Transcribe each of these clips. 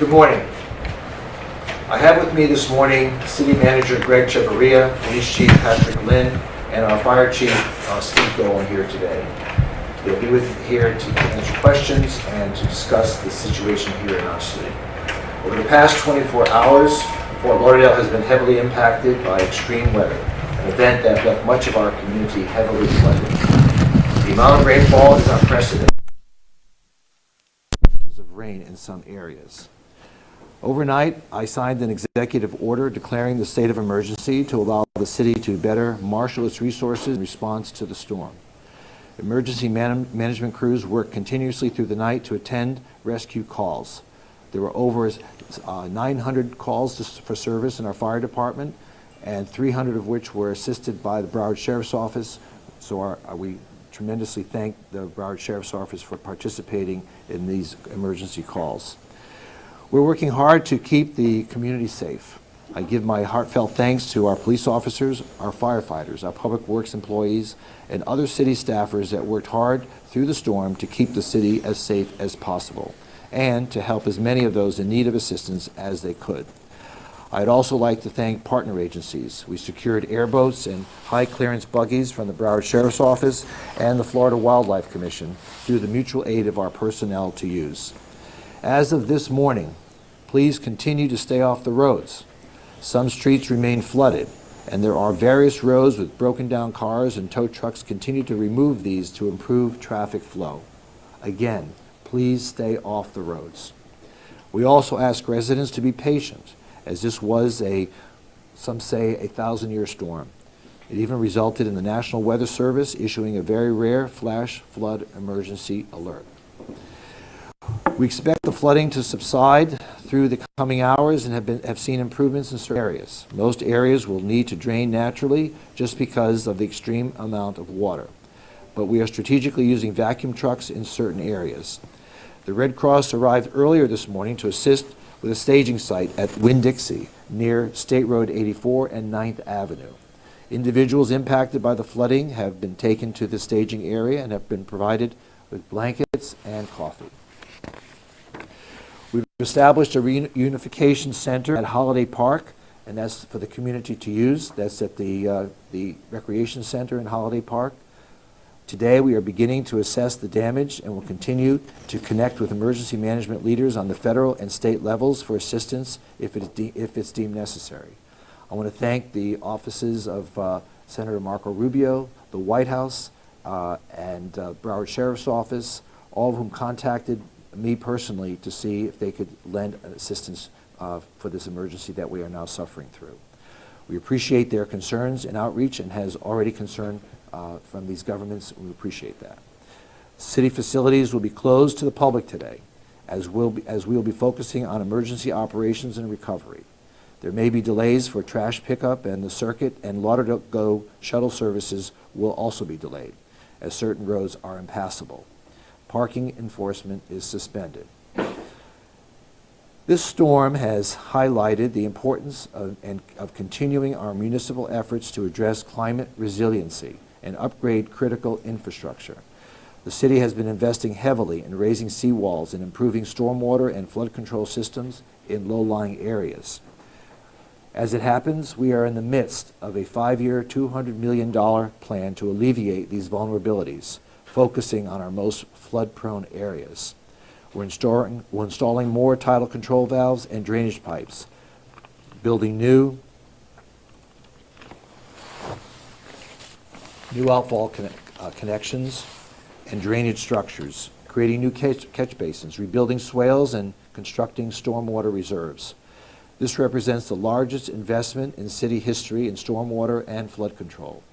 Good morning. I have with me this morning City Manager Greg Chevarria, Police Chief Patrick Lynn, and our Fire Chief Steve Dolan here today. They'll be here to answer questions and to discuss the situation here in our city. Over the past 24 hours, Fort Lauderdale has been heavily impacted by extreme weather, an event that left much of our community heavily flooded. The amount of rainfall is unprecedented. Inches of rain in some areas. Overnight, I signed an executive order declaring the state of emergency to allow the city to better marshal its resources in response to the storm. Emergency management crews worked continuously through the night to attend rescue calls. There were over 900 calls for service in our fire department, and 300 of which were assisted by the Broward Sheriff's Office. So we tremendously thank the Broward Sheriff's Office for participating in these emergency calls. We're working hard to keep the community safe. I give my heartfelt thanks to our police officers, our firefighters, our public works employees, and other city staffers that worked hard through the storm to keep the city as safe as possible and to help as many of those in need of assistance as they could. I'd also like to thank partner agencies. We secured airboats and high clearance buggies from the Broward Sheriff's Office and the Florida Wildlife Commission through the mutual aid of our personnel to use. As of this morning, please continue to stay off the roads. Some streets remain flooded, and there are various roads with broken down cars, and tow trucks continue to remove these to improve traffic flow. Again, please stay off the roads. We also ask residents to be patient, as this was some say, a 1,000-year storm. It even resulted in the National Weather Service issuing a very rare flash flood emergency alert. We expect the flooding to subside through the coming hours and have seen improvements in certain areas. Most areas will need to drain naturally just because of the extreme amount of water. But we are strategically using vacuum trucks in certain areas. The Red Cross arrived earlier this morning to assist with a staging site at Winn-Dixie near State Road 84 and 9th Avenue. Individuals impacted by the flooding have been taken to the staging area and have been provided with blankets and coffee. We've established a reunification center at Holiday Park, and that's for the community to use. That's at the recreation center in Holiday Park. Today, we are beginning to assess the damage and will continue to connect with emergency management leaders on the federal and state levels for assistance if it's deemed necessary. I want to thank the offices of Senator Marco Rubio, the White House, and Broward Sheriff's Office, all of whom contacted me personally to see if they could lend assistance for this emergency that we are now suffering through. We appreciate their concerns and outreach, and has already concern from these governments. We appreciate that. City facilities will be closed to the public today, as we will be focusing on emergency operations and recovery. There may be delays for trash pickup, and the Circuit and Lauderdale Go shuttle services will also be delayed, as certain roads are impassable. Parking enforcement is suspended. This storm has highlighted the importance of continuing our municipal efforts to address climate resiliency and upgrade critical infrastructure. The city has been investing heavily in raising seawalls and improving stormwater and flood control systems in low-lying areas. As it happens, we are in the midst of a 5-year, $200 million plan to alleviate these vulnerabilities, focusing on our most flood-prone areas. We're installing more tidal control valves and drainage pipes, building new outfall connections and drainage structures, creating new catch basins, rebuilding swales, and constructing stormwater reserves. This represents the largest investment in city history in stormwater and flood control.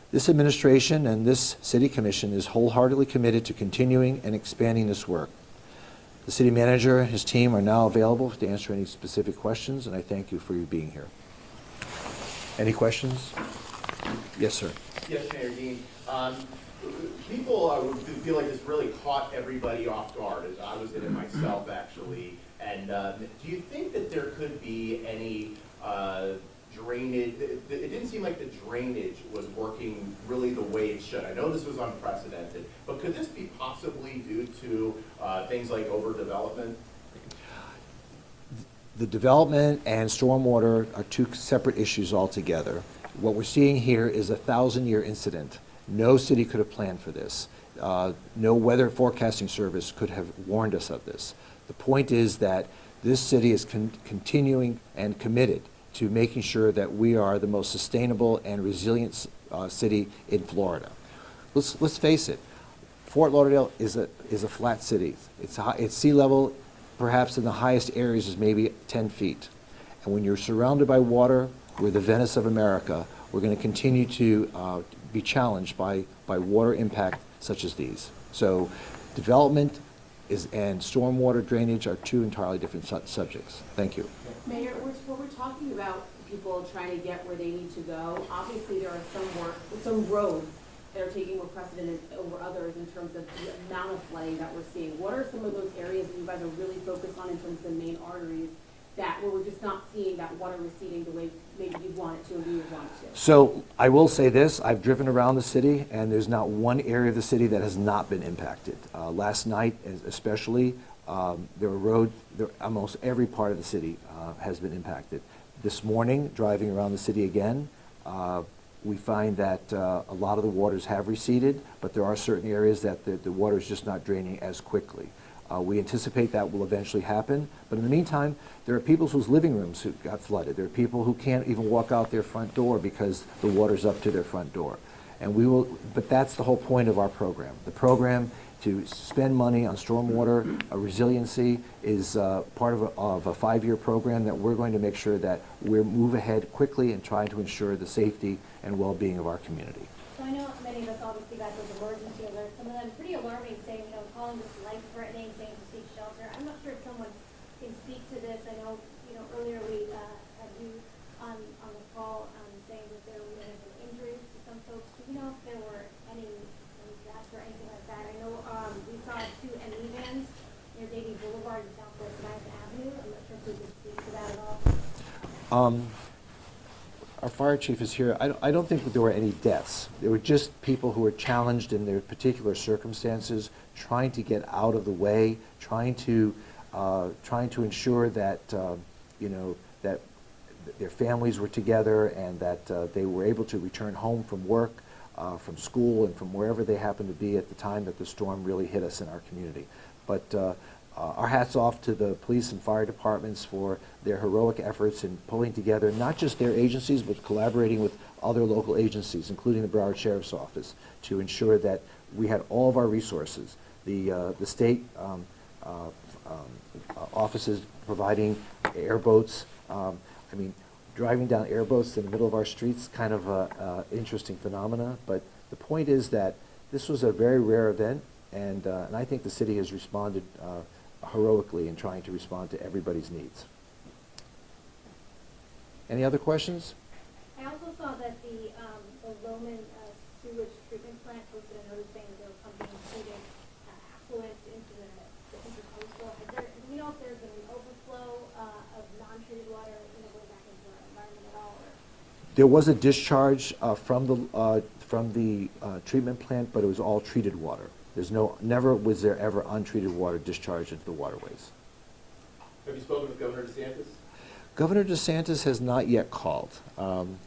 This administration and this City Commission is wholeheartedly committed to continuing and expanding this work. The City Manager and his team are now available to answer any specific questions, and I thank you for you being here. Any questions? Yes, sir. Yes, Mayor Dean. People feel like this really caught everybody off guard, as I was in it myself, actually. And do you think that there could be any drainage? It didn't seem like the drainage was working really the way it should. I know this was unprecedented, but could this be possibly due to things like overdevelopment? The development and stormwater are two separate issues altogether. What we're seeing here is a 1,000-year incident. No city could have planned for this. No weather forecasting service could have warned us of this. The point is that this city is continuing and committed to making sure that we are the most sustainable and resilient city in Florida. Let's face it, Fort Lauderdale is a flat city. It's sea level, perhaps in the highest areas is maybe 10 feet. And when you're surrounded by water, we're the Venice of America. We're going to continue to be challenged by water impact such as these. So development and stormwater drainage are two entirely different subjects. Thank you. Mayor, when we're talking about people trying to get where they need to go, obviously there are some roads that are taking more precedent over others in terms of the amount of flooding that we're seeing. What are some of those areas that you guys are really focused on in terms of the main arteries where we're just not seeing that water receding the way maybe you'd want it to and we would want it to? So I will say this, I've driven around the city and there's not one area of the city that has not been impacted. Last night especially, there were roads, almost every part of the city has been impacted. This morning, driving around the city again, we find that a lot of the waters have receded, but there are certain areas that the water is just not draining as quickly. We anticipate that will eventually happen, but in the meantime, there are people whose living rooms who got flooded. There are people who can't even walk out their front door because the water's up to their front door. And but that's the whole point of our program. The program to spend money on stormwater resiliency is part of a 5-year program that we're going to make sure that we move ahead quickly and try to ensure the safety and well-being of our community. So I know many of us obviously got those emergency alerts, some of them pretty alarming, saying, calling this life-threatening, saying to seek shelter. I'm not sure if someone can speak to this. I know, earlier we had you on the call saying that there were some injuries to some folks. Do you know if there were any deaths or anything like that? I know we saw 2 ME vans near Davie Boulevard and Southwest 9th Avenue. I'm not sure if we could speak to that at all. Our fire chief is here. I don't think that there were any deaths. There were just people who were challenged in their particular circumstances, trying to get out of the way, trying to ensure that that their families were together and that they were able to return home from work, from school, and from wherever they happened to be at the time that the storm really hit us in our community. But our hats off to the police and fire departments for their heroic efforts in pulling together not just their agencies, but collaborating with other local agencies, including the Broward Sheriff's Office, to ensure that we had all of our resources. The state offices providing airboats. Driving down airboats in the middle of our streets, kind of an interesting phenomena. But the point is that this was a very rare event, and I think the city has responded heroically in trying to respond to everybody's needs. Any other questions? I also saw that the Loman sewage treatment plant posted a notice saying that they were pumping treated effluent into the intercoastal. Do we know if there's an overflow of non-treated water going back into our environment at all? Or? There was a discharge from the treatment plant, but it was all treated water. Never was there ever untreated water discharged into the waterways. Have you spoken with Governor DeSantis? Governor DeSantis has not yet called. I'm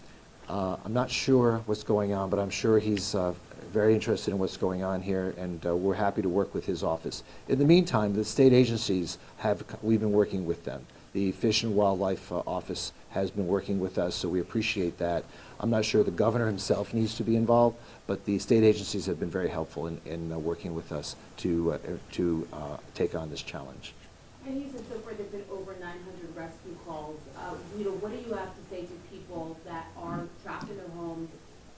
not sure what's going on, but I'm sure he's very interested in what's going on here, and we're happy to work with his office. In the meantime, the state agencies we've been working with them. The Fish and Wildlife Office has been working with us, so we appreciate that. I'm not sure the governor himself needs to be involved, but the state agencies have been very helpful in working with us to take on this challenge. And you said so far there's been over 900 rescue calls. What do you have to say to people that are trapped in their homes,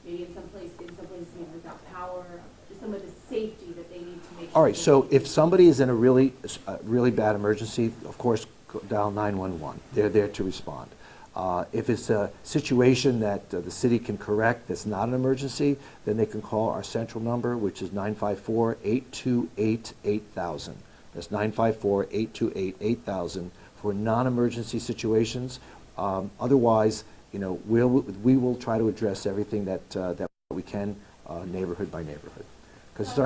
maybe in some places without power, just some of the safety that they need to make sure? All right, so if somebody is in a really bad emergency, of course, dial 911. They're there to respond. If it's a situation that the city can correct that's not an emergency, then they can call our central number, which is 954-828-8000. That's 954-828-8000 for non-emergency situations. Otherwise, we will try to address everything that we can, neighborhood by neighborhood. Because it's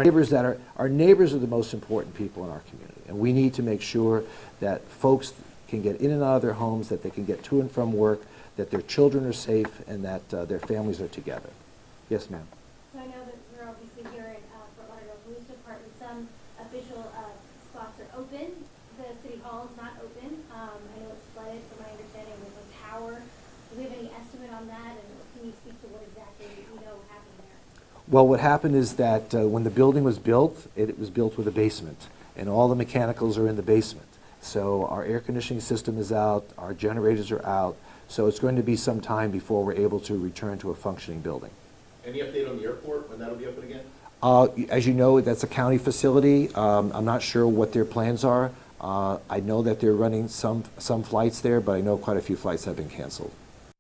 our neighbors are the most important people in our community, and we need to make sure that folks can get in and out of their homes, that they can get to and from work, that their children are safe, and that their families are together. Yes, ma'am. So I know that we're obviously here in Fort Lauderdale Police Department. Some official spots are open. The city hall is not open. I know it's flooded, from my understanding, with a tower. Do we have any estimate on that, and can you speak to what exactly happened there? Well, what happened is that when the building was built, it was built with a basement, and all the mechanicals are in the basement. So our air conditioning system is out, our generators are out, so it's going to be some time before we're able to return to a functioning building. Any update on the airport, when that'll be open again? As you know, that's a county facility. I'm not sure what their plans are. I know that they're running some flights there, but I know quite a few flights have been canceled.